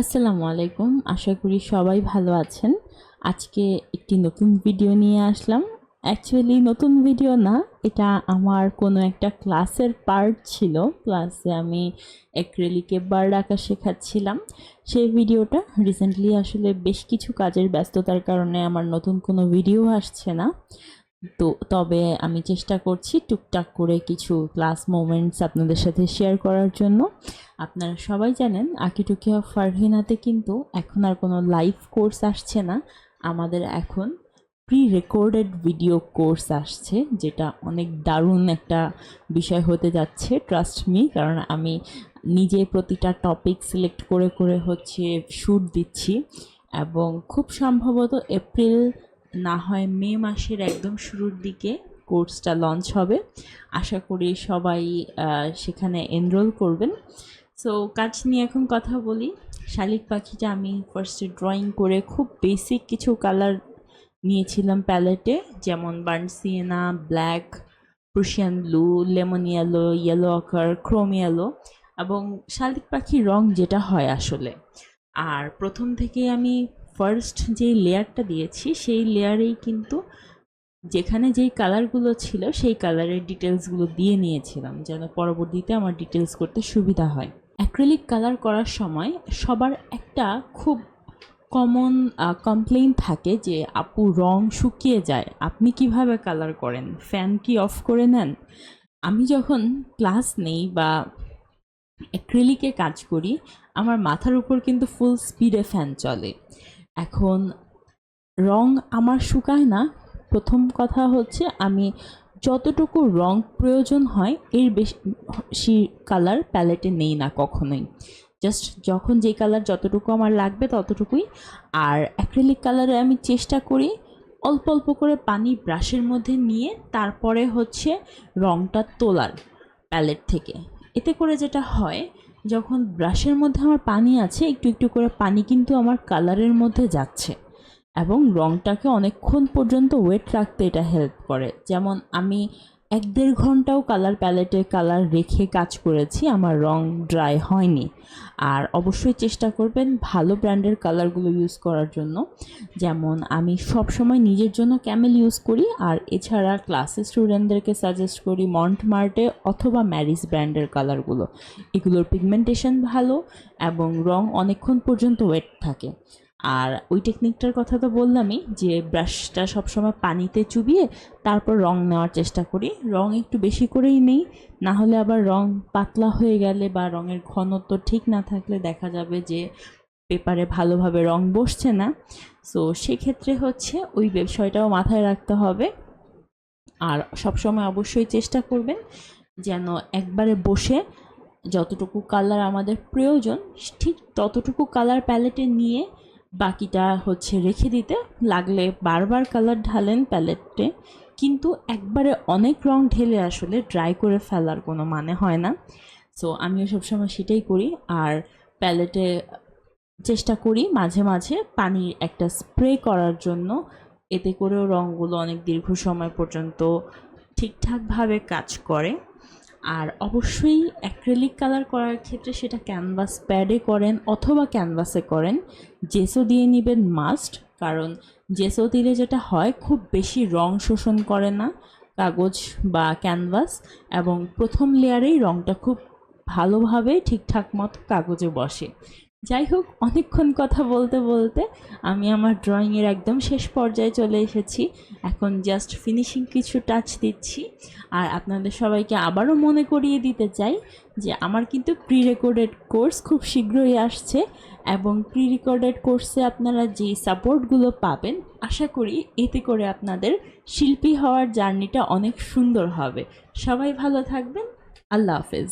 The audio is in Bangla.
আসসালামু আলাইকুম। আশা করি সবাই ভালো আছেন। আজকে একটি নতুন ভিডিও নিয়ে আসলাম। অ্যাকচুয়ালি নতুন ভিডিও না, এটা আমার কোনো একটা ক্লাসের পার্ট ছিল। ক্লাসে আমি অ্যাক্রিলিকে বার্ড আঁকা শেখাচ্ছিলাম। সেই ভিডিওটা রিসেন্টলি আসলে বেশ কিছু কাজের ব্যস্ততার কারণে আমার নতুন কোনো ভিডিও আসছে না। তবে আমি চেষ্টা করছি টুকটাক করে কিছু ক্লাস মোমেন্টস আপনাদের সাথে শেয়ার করার জন্য। আপনারা সবাই জানেন আঁকিটুকি অফ ফারহিনাতে কিন্তু এখন আর কোনো লাইভ কোর্স আসছে না, আমাদের এখন প্রি রেকর্ডেড ভিডিও কোর্স আসছে, যেটা অনেক দারুণ একটা বিষয় হতে যাচ্ছে, ট্রাস্ট মি। কারণ আমি নিজে প্রতিটা টপিক সিলেক্ট করে করে শ্যুট দিচ্ছি, এবং খুব সম্ভবত এপ্রিল না হয় মে মাসের একদম শুরুর দিকে কোর্সটা লঞ্চ হবে। আশা করি সবাই সেখানে এনরোল করবেন। সো কাজ নিয়ে এখন কথা বলি। শালিক পাখিটা আমি ফার্স্টে ড্রয়িং করে খুব বেসিক কিছু কালার নিয়েছিলাম প্যালেটে, যেমন burnt sienna, black, Prussian blue, lemon yellow, yellow ochre, chrome yellow, এবং শালিক পাখির রং যেটা হয় আসলে। আর প্রথম থেকে আমি ফার্স্ট যেই লেয়ারটা দিয়েছি সেই লেয়ারেই কিন্তু যেখানে যেই কালারগুলো ছিল সেই কালারের ডিটেলসগুলো দিয়ে নিয়েছিলাম, যেন পরবর্তীতে আমার ডিটেলস করতে সুবিধা হয়। অ্যাক্রিলিক কালার করার সময় সবার একটা খুব কমন কমপ্লেইন থাকে যে আপু রং শুকিয়ে যায়, আপনি কিভাবে কালার করেন, ফ্যান কি অফ করে নেন? আমি যখন ক্লাস নেই বা অ্যাক্রিলিকে কাজ করি, আমার মাথার উপর কিন্তু ফুল স্পিডে ফ্যান চলে। এখন রং আমার শুকায় না। প্রথম কথা হচ্ছে, আমি যতটুকু রং প্রয়োজন হয় এর বেশি কালার প্যালেটে নেই না কখনোই। জাস্ট যখন যে কালার যতটুকু আমার লাগবে ততটুকুই। আর অ্যাক্রিলিক কালারে আমি চেষ্টা করি অল্প অল্প করে পানি ব্রাশের মধ্যে নিয়ে তারপরে রংটা তোলার প্যালেট থেকে। এতে করে যেটা হয়, যখন ব্রাশের মধ্যে আমার পানি আছে, একটু একটু করে পানি কিন্তু আমার কালারের মধ্যে যাচ্ছে, এবং রংটাকে অনেকক্ষণ পর্যন্ত ওয়েট রাখতে এটা হেল্প করে। যেমন আমি 1-1.5 ঘন্টাও কালার প্যালেটে কালার রেখে কাজ করেছি, আমার রং ড্রাই হয়নি। আর অবশ্যই চেষ্টা করবেন ভালো ব্র্যান্ডের কালারগুলো ইউজ করার জন্য। যেমন আমি সবসময় নিজের জন্য ক্যামেল ইউজ করি, আর এছাড়া ক্লাসে স্টুডেন্টদেরকে সাজেস্ট করি মন্টমার্টে অথবা ম্যারিস ব্র্যান্ডের কালারগুলো। এগুলোর পিগমেন্টেশন ভালো এবং রং অনেকক্ষণ পর্যন্ত ওয়েট থাকে। আর ওই টেকনিকটার কথা তো বললামই, যে ব্রাশটা সবসময় পানিতে চুবিয়ে তারপর রং নেওয়ার চেষ্টা করি। রং একটু বেশি করেই নেই, না হলে আবার রং পাতলা হয়ে গেলে বা রঙের ঘনত্ব ঠিক না থাকলে দেখা যাবে যে পেপারে ভালোভাবে রং বসছে না। সো সেক্ষেত্রে ওই বিষয়টাও মাথায় রাখতে হবে। আর সবসময় অবশ্যই চেষ্টা করবেন যেন একবারে বসে যতটুকু কালার আমাদের প্রয়োজন ঠিক ততটুকু কালার প্যালেটে নিয়ে বাকিটা রেখে দিতে। লাগলে বারবার কালার ঢালেন প্যালেটে, কিন্তু একবারে অনেক রং ঢেলে আসলে ড্রাই করে ফেলার কোনো মানে হয় না। সো আমিও সবসময় সেটাই করি। আর প্যালেটে চেষ্টা করি মাঝে মাঝে পানির একটা স্প্রে করার জন্য, এতে করেও রঙগুলো অনেক দীর্ঘ সময় পর্যন্ত ঠিকঠাকভাবে কাজ করে। আর অবশ্যই অ্যাক্রিলিক কালার করার ক্ষেত্রে সেটা ক্যানভাস প্যাডে করেন অথবা ক্যানভাসে করেন, জেসো দিয়ে নেবেন মাস্ট। কারণ জেসো দিলে যেটা হয়, খুব বেশি রং শোষণ করে না কাগজ বা ক্যানভাস, এবং প্রথম লেয়ারেই রংটা খুব ভালোভাবে ঠিকঠাক মতো কাগজে বসে। যাই হোক, অনেকক্ষণ কথা বলতে বলতে আমি আমার ড্রয়িংয়ের একদম শেষ পর্যায়ে চলে এসেছি। এখন জাস্ট ফিনিশিং কিছু টাচ দিচ্ছি। আর আপনাদের সবাইকে আবারও মনে করিয়ে দিতে চাই যে আমার কিন্তু প্রি রেকর্ডেড কোর্স খুব শীঘ্রই আসছে, এবং প্রি রেকর্ডেড কোর্সে আপনারা যেই সাপোর্টগুলো পাবেন, আশা করি এতে করে আপনাদের শিল্পী হওয়ার জার্নিটা অনেক সুন্দর হবে। সবাই ভালো থাকবেন। আল্লাহ হাফেজ।